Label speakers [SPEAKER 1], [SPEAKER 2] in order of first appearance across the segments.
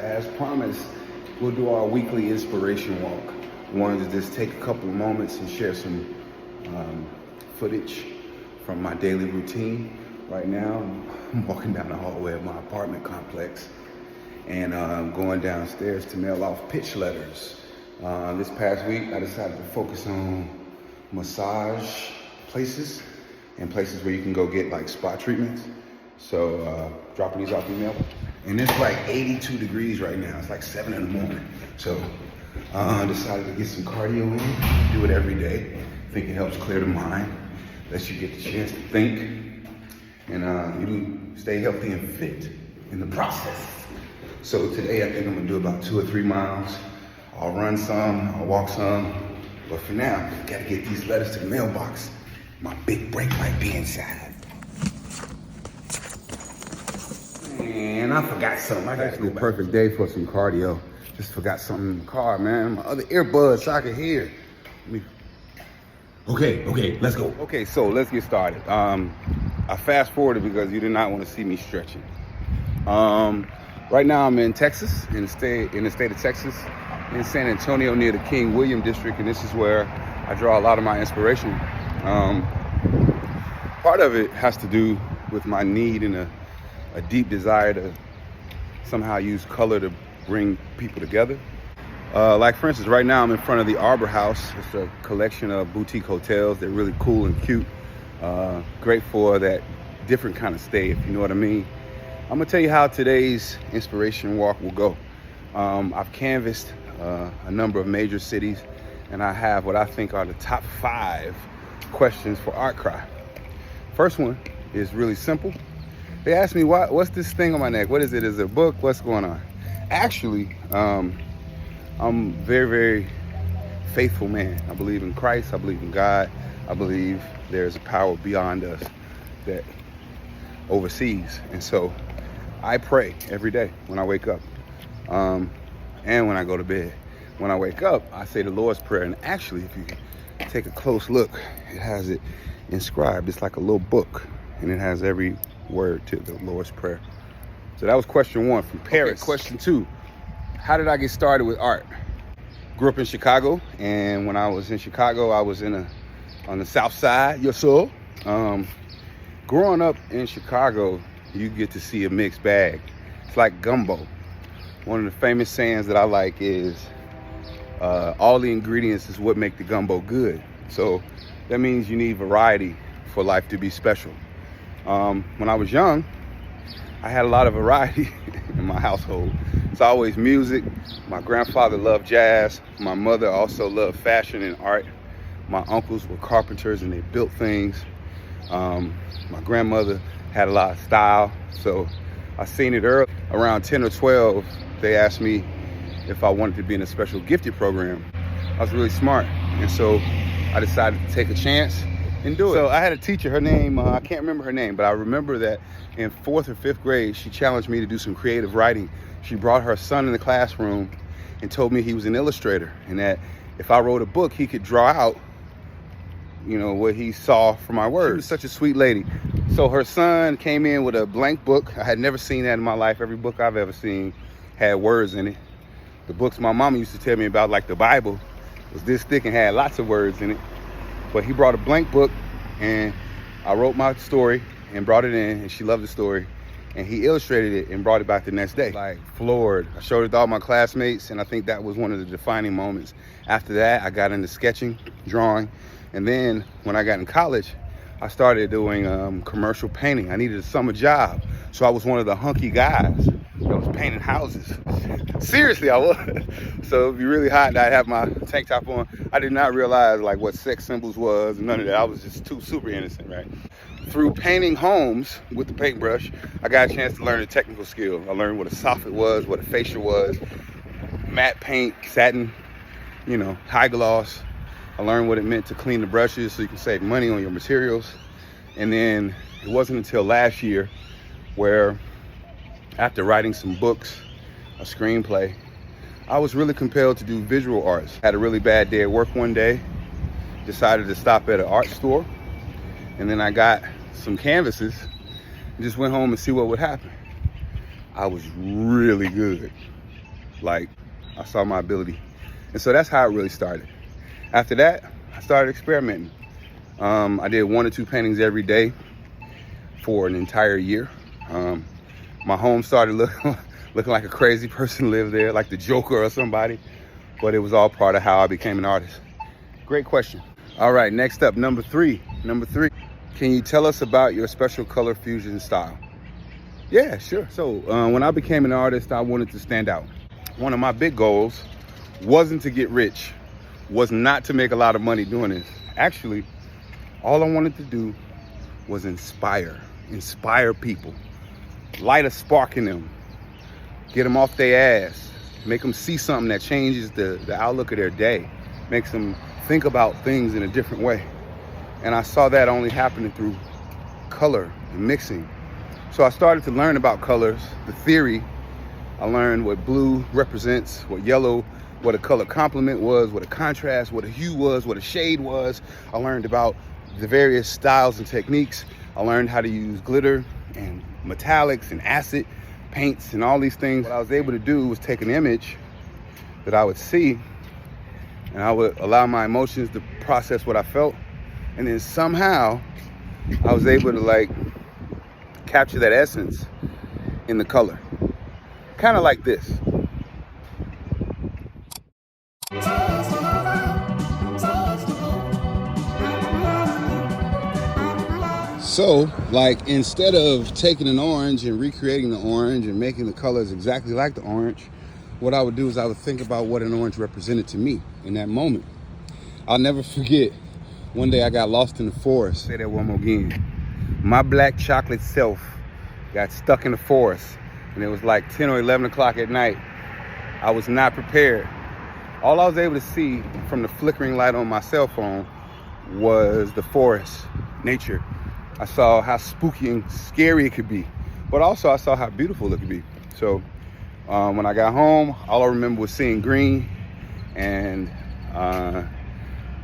[SPEAKER 1] as promised, we'll do our weekly inspiration walk. I wanted to just take a couple of moments and share some footage from my daily routine. Right now, I'm walking down the hallway of my apartment complex, and I'm going downstairs to mail off pitch letters. This past week, I decided to focus on massage places and places where you can go get like spa treatments. So dropping these off email. And it's like 82 degrees right now. It's like 7 in the morning. So I decided to get some cardio in, do it every day. I think it helps clear the mind, lets you get the chance to think, and you stay healthy and fit in the process. So today I think I'm gonna do about 2 or 3 miles. I'll run some, I'll walk some, but for now, I gotta get these letters to the mailbox. My big break might be inside. And I forgot something. I got the perfect day for some cardio. Just forgot something in the car, man. My other earbuds so I can hear. Okay, let's go. Okay, so let's get started. I fast forwarded because you did not want to see me stretching. Right now I'm in Texas, in the state of Texas, in San Antonio near the King William district, and this is where I draw a lot of my inspiration. Part of it has to do with my need and a deep desire to somehow use color to bring people together. Like for instance, right now I'm in front of the Arbor House. It's a collection of boutique hotels. They're really cool and cute. Great for that different kind of stay, if you know what I mean. I'm gonna tell you how today's inspiration walk will go. I've canvassed a number of major cities, and I have what I think are the top 5 questions for ARTCRY. First one is really simple. They asked me, what's this thing on my neck? What is it? Is it a book? What's going on? Actually, I'm very, very faithful man. I believe in Christ. I believe in God. I believe there's a power beyond us that oversees. And so I pray every day when I wake up, and when I go to bed. When I wake up, I say the Lord's Prayer. And actually, if you take a close look, it has it inscribed. It's like a little book, and it has every word to the Lord's Prayer. So that was question 1 from Paris. Okay, question 2, how did I get started with art? Grew up in Chicago, and when I was in Chicago, I was on the south side, yes sir. Growing up in Chicago, you get to see a mixed bag. It's like gumbo. One of the famous sayings that I like is, all the ingredients is what make the gumbo good. So that means you need variety for life to be special. When I was young, I had a lot of variety in my household. It's always music. My grandfather loved jazz. My mother also loved fashion and art. My uncles were carpenters and they built things. My grandmother had a lot of style. So I seen it early. Around 10 or 12, they asked me if I wanted to be in a special gifted program. I was really smart. And so I decided to take a chance and do it. So I had a teacher, her name, I can't remember her name, but I remember that in 4th or 5th grade, she challenged me to do some creative writing. She brought her son in the classroom and told me he was an illustrator and that if I wrote a book, he could draw out, what he saw from my words. She was such a sweet lady. So her son came in with a blank book. I had never seen that in my life. Every book I've ever seen had words in it. The books my mama used to tell me about, like the Bible, was this thick and had lots of words in it. But he brought a blank book, and I wrote my story and brought it in, and she loved the story. And he illustrated it and brought it back the next day. Like floored. I showed it to all my classmates, and I think that was one of the defining moments. After that, I got into sketching, drawing, and then when I got in college, I started doing commercial painting. I needed a summer job, so I was one of the hunky guys that was painting houses. Seriously, I was. So it'd be really hot and I'd have my tank top on. I did not realize like what sex symbols was and none of that. I was just too super innocent, right? Through painting homes with the paintbrush, I got a chance to learn a technical skill. I learned what a soffit was, what a fascia was, matte paint, satin, high gloss. I learned what it meant to clean the brushes so you can save money on your materials. And then it wasn't until last year where, after writing some books, a screenplay, I was really compelled to do visual arts. Had a really bad day at work one day, decided to stop at an art store, and then I got some canvases and just went home and see what would happen. I was really good. Like, I saw my ability. And so that's how it really started. After that, I started experimenting. I did 1 or 2 paintings every day for an entire year. My home started looking like a crazy person lived there, like the Joker or somebody. But it was all part of how I became an artist. Great question. All right, next up, number three. Can you tell us about your special color fusion style? Yeah, sure. So when I became an artist, I wanted to stand out. One of my big goals wasn't to get rich, was not to make a lot of money doing this. Actually, all I wanted to do was inspire people, light a spark in them, get them off their ass, make them see something that changes the outlook of their day, makes them think about things in a different way. And I saw that only happening through color and mixing. So I started to learn about colors, the theory. I learned what blue represents, what yellow, what a color complement was, what a contrast, what a hue was, what a shade was. I learned about the various styles and techniques. I learned how to use glitter and metallics and acid paints and all these things. What I was able to do was take an image that I would see, and I would allow my emotions to process what I felt. And then somehow I was able to like capture that essence in the color. Kind of like this. So, like, instead of taking an orange and recreating the orange and making the colors exactly like the orange, what I would do is I would think about what an orange represented to me in that moment. I'll never forget, one day I got lost in the forest. Say that one more again. My black chocolate self got stuck in the forest, and it was like 10 or 11 o'clock at night. I was not prepared. All I was able to see from the flickering light on my cell phone was the forest, nature. I saw how spooky and scary it could be, but also I saw how beautiful it could be. So when I got home, all I remember was seeing green, and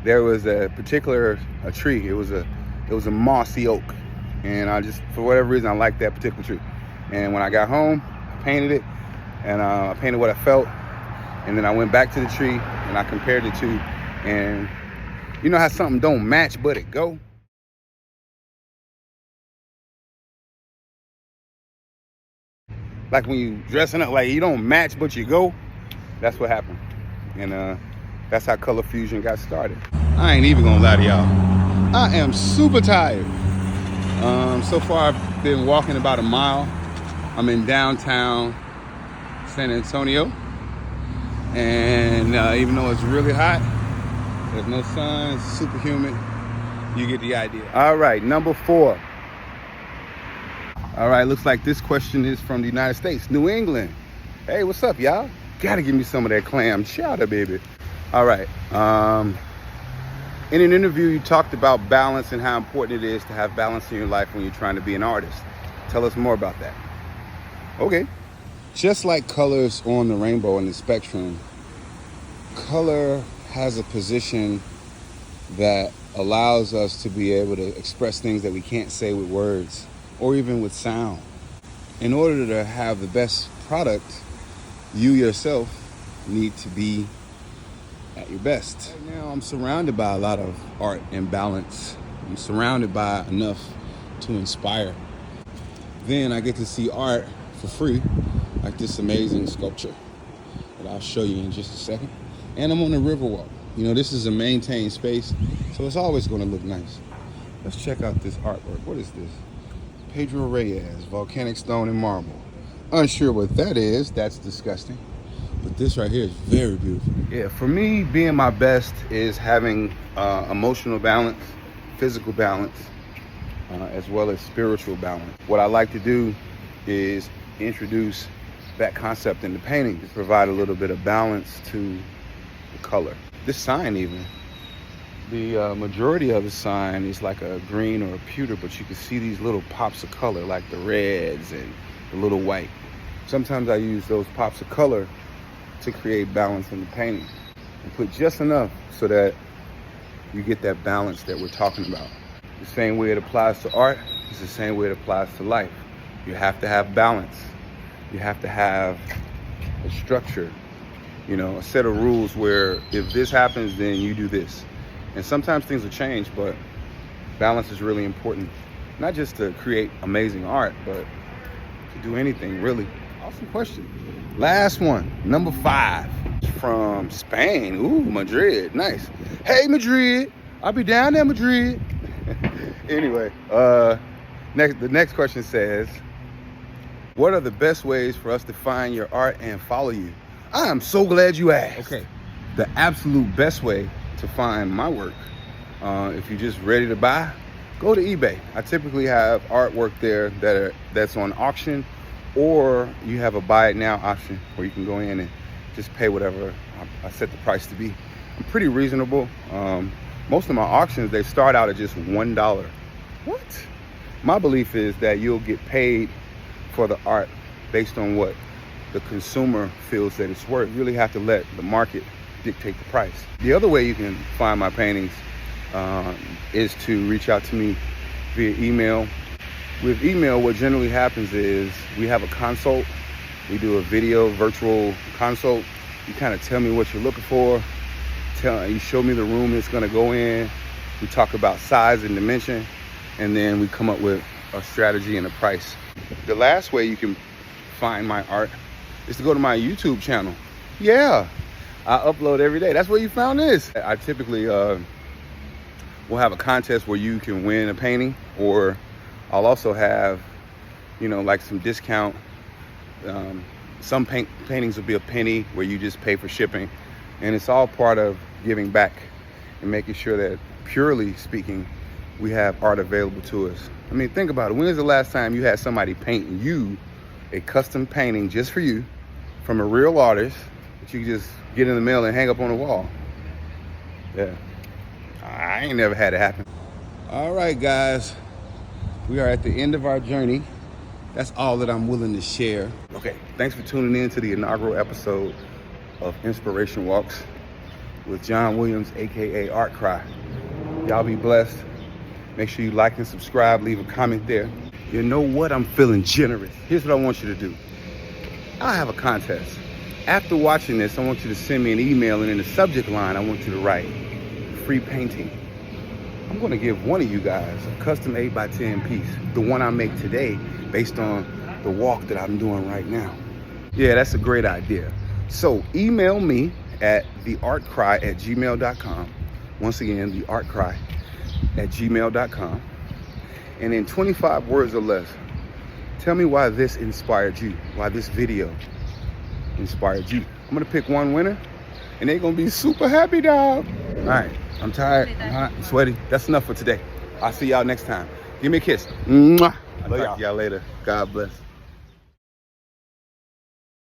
[SPEAKER 1] there was a particular tree. It was a mossy oak, and I just, for whatever reason, I liked that particular tree. And when I got home, I painted it, and I painted what I felt, and then I went back to the tree and I compared the two. And you know how something don't match but it go? Like when you dressing up, like you don't match but you go. That's what happened. And that's how color fusion got started. I ain't even gonna lie to y'all, I am super tired. So far I've been walking about a mile. I'm in downtown San Antonio, and even though it's really hot, there's no sun, it's super humid, you get the idea. All right, number 4. All right, looks like this question is from the United States, New England. Hey, what's up, y'all? Gotta give me some of that clam chowder, baby. All right, in an interview, you talked about balance and how important it is to have balance in your life when you're trying to be an artist. Tell us more about that. Okay. Just like colors on the rainbow and the spectrum, color has a position that allows us to be able to express things that we can't say with words or even with sound. In order to have the best product, you yourself need to be at your best. Right now, I'm surrounded by a lot of art and balance. I'm surrounded by enough to inspire. Then I get to see art for free, like this amazing sculpture that I'll show you in just a second. And I'm on the Riverwalk. You know, this is a maintained space, so it's always going to look nice. Let's check out this artwork. What is this? Pedro Reyes, volcanic stone and marble. Unsure what that is. That's disgusting. But this right here is very beautiful. Yeah, for me, being my best is having emotional balance, physical balance, as well as spiritual balance. What I like to do is introduce that concept in the painting to provide a little bit of balance to the color. This sign even, the majority of the sign is like a green or a pewter, but you can see these little pops of color, like the reds and the little white. Sometimes I use those pops of color to create balance in the painting and put just enough so that you get that balance that we're talking about. The same way it applies to art is the same way it applies to life. You have to have balance. You have to have a structure you know, a set of rules where if this happens, then you do this. And sometimes things will change, but balance is really important. Not just to create amazing art, but to do anything, really. Awesome question. Last one, number 5, from Spain. Ooh, Madrid, nice. Hey, Madrid, I'll be down there, Madrid. Anyway, the next question says, what are the best ways for us to find your art and follow you? I am so glad you asked. Okay, the absolute best way to find my work, if you're just ready to buy, go to eBay. I typically have artwork there that's on auction, or you have a buy it now option where you can go in and just pay whatever I set the price to be. I'm pretty reasonable. Most of my auctions, they start out at just $1. What? My belief is that you'll get paid for the art based on what the consumer feels that it's worth. You really have to let the market dictate the price. The other way you can find my paintings is to reach out to me via email. With email, what generally happens is we have a consult. We do a video virtual consult. You kind of tell me what you're looking for. You show me the room it's gonna go in. We talk about size and dimension, and then we come up with a strategy and a price. The last way you can find my art is to go to my YouTube channel. Yeah, I upload every day. That's where you found this. I typically will have a contest where you can win a painting, or I'll also have, you know, like some discount. Some paintings will be a penny where you just pay for shipping. And it's all part of giving back and making sure that, purely speaking, we have art available to us. I mean, think about it. When is the last time you had somebody paint you a custom painting just for you from a real artist that you just get in the mail and hang up on the wall? Yeah, I ain't never had it happen. All right, guys, we are at the end of our journey. That's all that I'm willing to share. Okay, thanks for tuning in to the inaugural episode of Inspiration Walks with John Williams, aka ARTCRY. Y'all be blessed. Make sure you like and subscribe, leave a comment there. You know what? I'm feeling generous. Here's what I want you to do. I have a contest. After watching this, I want you to send me an email, and in the subject line, I want you to write free painting. I'm gonna give one of you guys a custom 8x10 piece, the one I make today based on the walk that I'm doing right now. Yeah, that's a great idea. So email me at theartcry@gmail.com. Once again, theartcry@gmail.com. And in 25 words or less, tell me why this inspired you, why this video inspired you. I'm gonna pick one winner, and they're gonna be super happy, dog. All right, I'm tired, I'm hot, I'm sweaty. That's enough for today. I'll see y'all next time. Give me a kiss. Mwah. I'll talk to y'all later. God bless.